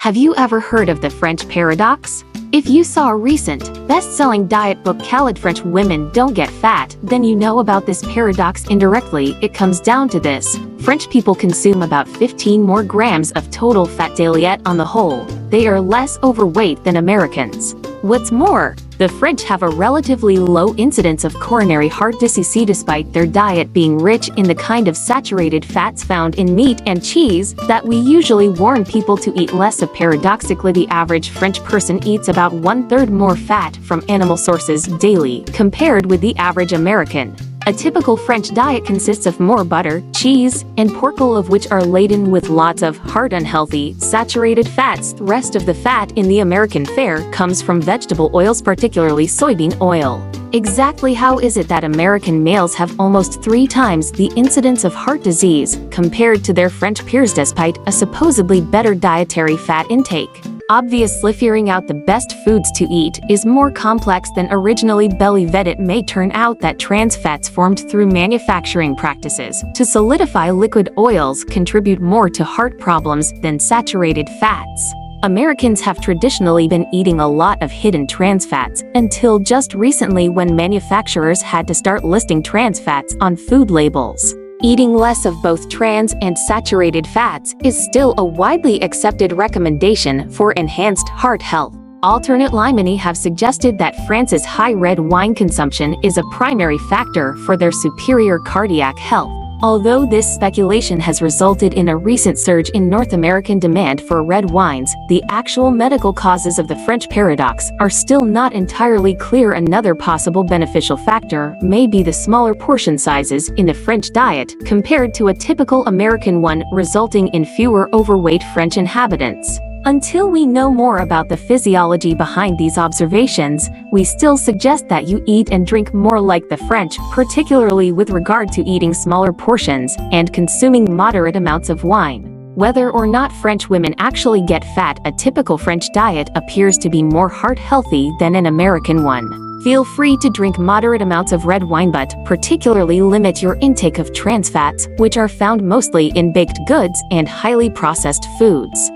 Have you ever heard of the French paradox? If you saw a recent, best-selling diet book called French Women Don't Get Fat, then you know about this paradox indirectly. It comes down to this: French people consume about 15 more grams of total fat daily, yet on the whole, they are less overweight than Americans. What's more, the French have a relatively low incidence of coronary heart disease despite their diet being rich in the kind of saturated fats found in meat and cheese that we usually warn people to eat less of. Paradoxically, the average French person eats about 1/3 more fat from animal sources daily compared with the average American. A typical French diet consists of more butter, cheese, and pork, all of which are laden with lots of hard, unhealthy, saturated fats. The rest of the fat in the American fare comes from vegetable oils, particularly soybean oil. Exactly how is it that American males have almost 3 times the incidence of heart disease compared to their French peers despite a supposedly better dietary fat intake? Obviously, figuring out the best foods to eat is more complex than originally believed. It may turn out that trans fats formed through manufacturing practices to solidify liquid oils contribute more to heart problems than saturated fats. Americans have traditionally been eating a lot of hidden trans fats until just recently, when manufacturers had to start listing trans fats on food labels. Eating less of both trans and saturated fats is still a widely accepted recommendation for enhanced heart health. Alternate limony have suggested that France's high red wine consumption is a primary factor for their superior cardiac health. Although this speculation has resulted in a recent surge in North American demand for red wines, the actual medical causes of the French paradox are still not entirely clear. Another possible beneficial factor may be the smaller portion sizes in the French diet compared to a typical American one, resulting in fewer overweight French inhabitants. Until we know more about the physiology behind these observations, we still suggest that you eat and drink more like the French, particularly with regard to eating smaller portions and consuming moderate amounts of wine. Whether or not French women actually get fat, a typical French diet appears to be more heart healthy than an American one. Feel free to drink moderate amounts of red wine, but particularly limit your intake of trans fats, which are found mostly in baked goods and highly processed foods.